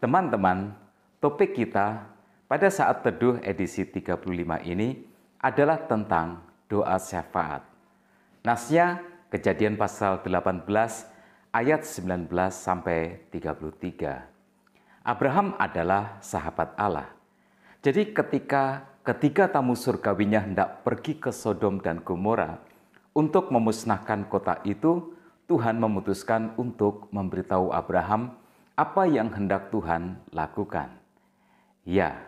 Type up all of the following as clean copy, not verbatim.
Teman-teman, topik kita pada saat teduh edisi 35 ini adalah tentang doa syafaat. Nasnya Kejadian pasal 18 ayat 19 sampai 33. Abraham adalah sahabat Allah. Jadi ketika tamu surgawinya hendak pergi ke Sodom dan Gomora untuk memusnahkan kota itu, Tuhan memutuskan untuk memberitahu Abraham apa yang hendak Tuhan lakukan. Ya,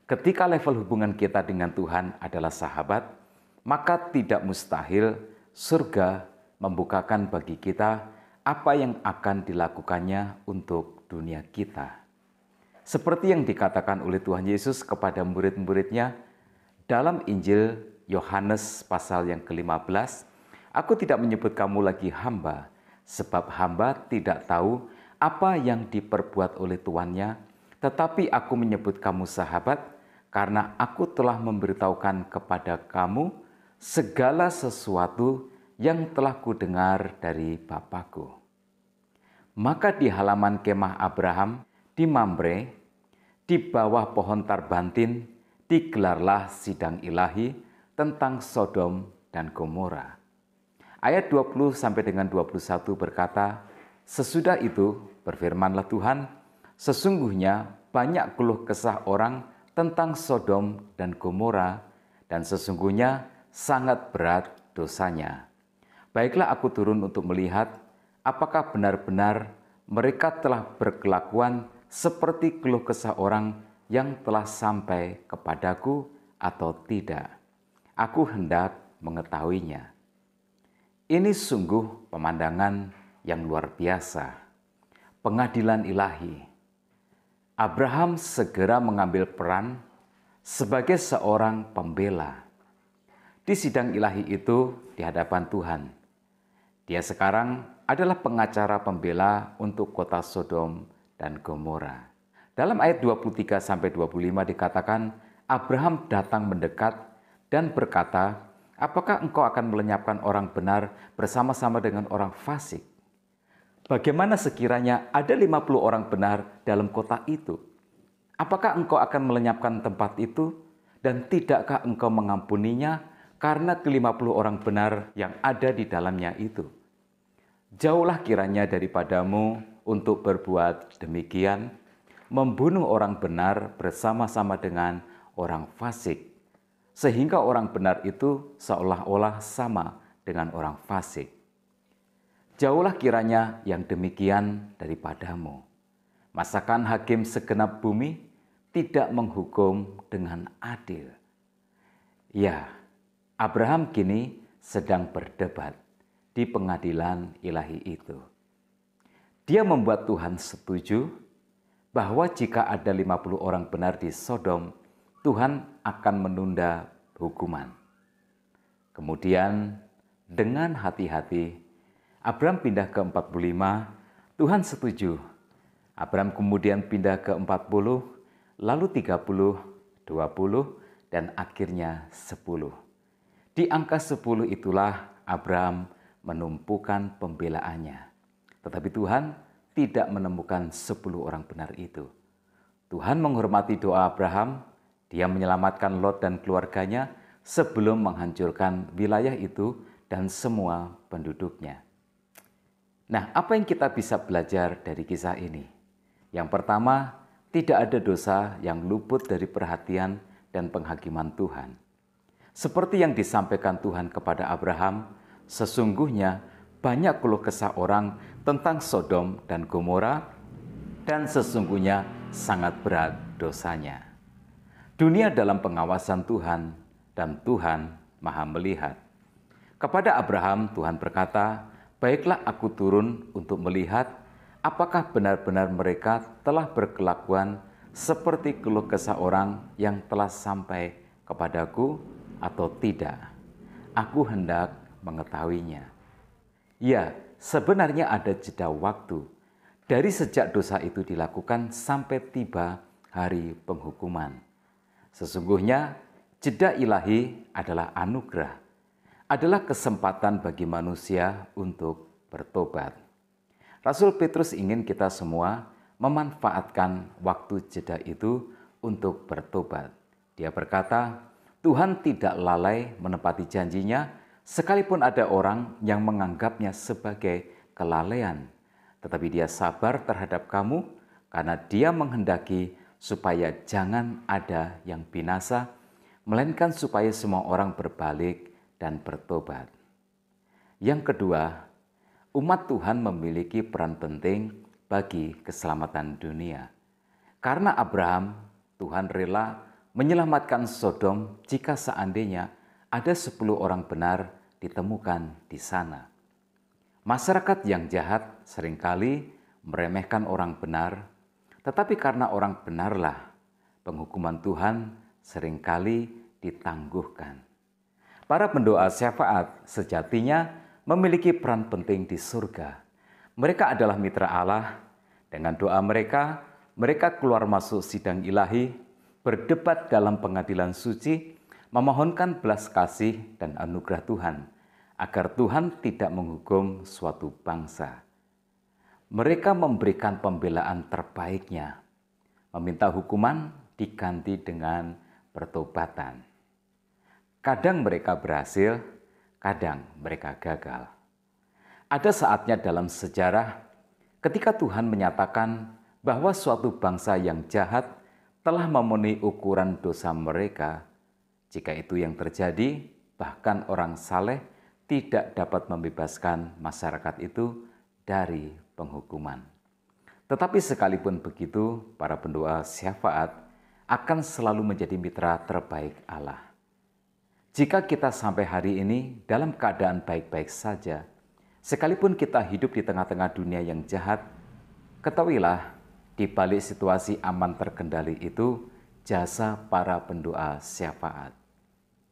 ketika level hubungan kita dengan Tuhan adalah sahabat, maka tidak mustahil surga membukakan bagi kita apa yang akan dilakukannya untuk dunia kita. Seperti yang dikatakan oleh Tuhan Yesus kepada murid-muridnya dalam Injil Yohanes pasal yang ke-15, "Aku tidak menyebut kamu lagi hamba, sebab hamba tidak tahu apa yang diperbuat oleh tuannya, tetapi aku menyebut kamu sahabat, karena aku telah memberitahukan kepada kamu segala sesuatu yang telah kudengar dari Bapa-Ku." Maka di halaman kemah Abraham di Mamre, di bawah pohon tarbantin, digelarlah sidang ilahi tentang Sodom dan Gomora. Ayat 20 sampai dengan 21 berkata, "Sesudah itu berfirmanlah Tuhan, sesungguhnya banyak keluh kesah orang tentang Sodom dan Gomora, dan sesungguhnya sangat berat dosanya. Baiklah aku turun untuk melihat apakah benar-benar mereka telah berkelakuan seperti keluh kesah orang yang telah sampai kepadaku atau tidak. Aku hendak mengetahuinya." Ini sungguh pemandangan yang luar biasa. Pengadilan ilahi. Abraham segera mengambil peran sebagai seorang pembela. Di sidang ilahi itu di hadapan Tuhan, dia sekarang adalah pengacara pembela untuk kota Sodom dan Gomora. Dalam ayat 23-25 dikatakan, Abraham datang mendekat dan berkata, "Apakah engkau akan melenyapkan orang benar bersama-sama dengan orang fasik? Bagaimana sekiranya ada 50 orang benar dalam kota itu? Apakah engkau akan melenyapkan tempat itu? Dan tidakkah engkau mengampuninya karena ke-50 orang benar yang ada di dalamnya itu? Jauhlah kiranya daripadamu untuk berbuat demikian, membunuh orang benar bersama-sama dengan orang fasik, sehingga orang benar itu seolah-olah sama dengan orang fasik. Jauhlah kiranya yang demikian daripadamu. Masakan hakim segenap bumi tidak menghukum dengan adil?" Ya, Abraham kini sedang berdebat di pengadilan ilahi itu. Dia membuat Tuhan setuju bahwa jika ada 50 orang benar di Sodom, Tuhan akan menunda hukuman. Kemudian dengan hati-hati Abraham pindah ke 45, Tuhan setuju. Abraham kemudian pindah ke 40, lalu 30, 20, dan akhirnya 10. Di angka 10 itulah Abraham menumpukan pembelaannya. Tetapi Tuhan tidak menemukan 10 orang benar itu. Tuhan menghormati doa Abraham, dia menyelamatkan Lot dan keluarganya sebelum menghancurkan wilayah itu dan semua penduduknya. Nah, apa yang kita bisa belajar dari kisah ini? Yang pertama, tidak ada dosa yang luput dari perhatian dan penghakiman Tuhan. Seperti yang disampaikan Tuhan kepada Abraham, sesungguhnya banyak keluh kesah orang tentang Sodom dan Gomora, dan sesungguhnya sangat berat dosanya. Dunia dalam pengawasan Tuhan, dan Tuhan Maha melihat. Kepada Abraham, Tuhan berkata, "Baiklah aku turun untuk melihat apakah benar-benar mereka telah berkelakuan seperti keluh kesah orang yang telah sampai kepadaku atau tidak. Aku hendak mengetahuinya." Ya, sebenarnya ada jeda waktu dari sejak dosa itu dilakukan sampai tiba hari penghukuman. Sesungguhnya jeda ilahi adalah anugerah, adalah kesempatan bagi manusia untuk bertobat. Rasul Petrus ingin kita semua memanfaatkan waktu jeda itu untuk bertobat. Dia berkata, Tuhan tidak lalai menepati janjinya, sekalipun ada orang yang menganggapnya sebagai kelalaian. Tetapi dia sabar terhadap kamu, karena dia menghendaki supaya jangan ada yang binasa, melainkan supaya semua orang berbalik dan bertobat. Yang kedua, umat Tuhan memiliki peran penting bagi keselamatan dunia. Karena Abraham, Tuhan rela menyelamatkan Sodom jika seandainya ada 10 orang benar ditemukan di sana. Masyarakat yang jahat seringkali meremehkan orang benar, tetapi karena orang benarlah penghukuman Tuhan seringkali ditangguhkan. Para pendoa syafaat sejatinya memiliki peran penting di surga. Mereka adalah mitra Allah. Dengan doa mereka, mereka keluar masuk sidang ilahi, berdebat dalam pengadilan suci, memohonkan belas kasih dan anugerah Tuhan, agar Tuhan tidak menghukum suatu bangsa. Mereka memberikan pembelaan terbaiknya, meminta hukuman diganti dengan pertobatan. Kadang mereka berhasil, kadang mereka gagal. Ada saatnya dalam sejarah ketika Tuhan menyatakan bahwa suatu bangsa yang jahat telah memenuhi ukuran dosa mereka. Jika itu yang terjadi, bahkan orang saleh tidak dapat membebaskan masyarakat itu dari penghukuman. Tetapi sekalipun begitu, para pendoa syafaat akan selalu menjadi mitra terbaik Allah. Jika kita sampai hari ini dalam keadaan baik-baik saja, sekalipun kita hidup di tengah-tengah dunia yang jahat, ketahuilah di balik situasi aman terkendali itu jasa para pendoa syafaat.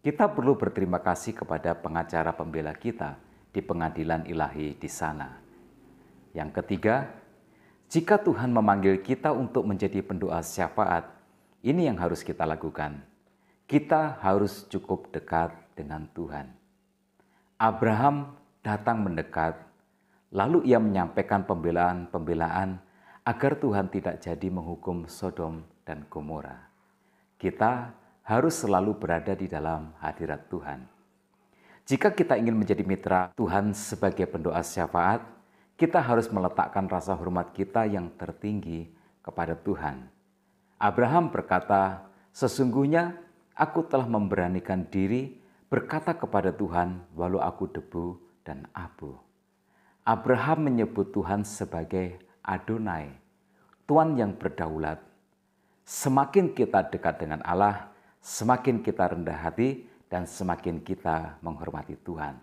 Kita perlu berterima kasih kepada pengacara pembela kita di pengadilan ilahi di sana. Yang ketiga, jika Tuhan memanggil kita untuk menjadi pendoa syafaat, ini yang harus kita lakukan. Kita harus cukup dekat dengan Tuhan. Abraham datang mendekat, lalu ia menyampaikan pembelaan-pembelaan agar Tuhan tidak jadi menghukum Sodom dan Gomora. Kita harus selalu berada di dalam hadirat Tuhan. Jika kita ingin menjadi mitra Tuhan sebagai pendoa syafaat, kita harus meletakkan rasa hormat kita yang tertinggi kepada Tuhan. Abraham berkata, "Sesungguhnya aku telah memberanikan diri berkata kepada Tuhan, walau aku debu dan abu." Abraham menyebut Tuhan sebagai Adonai, Tuhan yang berdaulat. Semakin kita dekat dengan Allah, semakin kita rendah hati dan semakin kita menghormati Tuhan.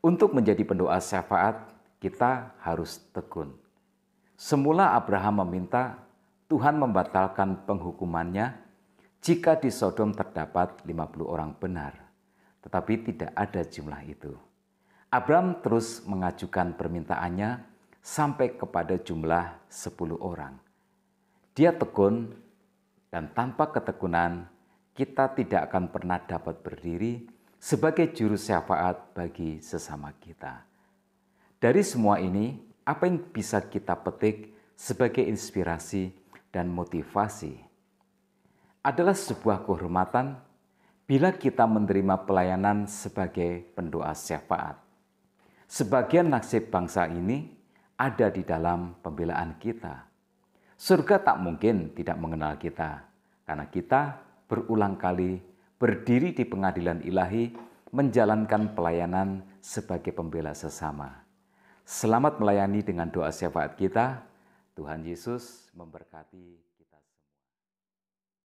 Untuk menjadi pendoa syafaat, kita harus tekun. Semula Abraham meminta Tuhan membatalkan penghukumannya jika di Sodom terdapat 50 orang benar, tetapi tidak ada jumlah itu. Abraham terus mengajukan permintaannya sampai kepada jumlah 10 orang. Dia tekun, dan tanpa ketekunan kita tidak akan pernah dapat berdiri sebagai juru syafaat bagi sesama kita. Dari semua ini, apa yang bisa kita petik sebagai inspirasi dan motivasi? Adalah sebuah kehormatan bila kita menerima pelayanan sebagai pendoa syafaat. Sebagian nasib bangsa ini ada di dalam pembelaan kita. Surga tak mungkin tidak mengenal kita, karena kita berulang kali berdiri di pengadilan ilahi menjalankan pelayanan sebagai pembela sesama. Selamat melayani dengan doa syafaat kita. Tuhan Yesus memberkati.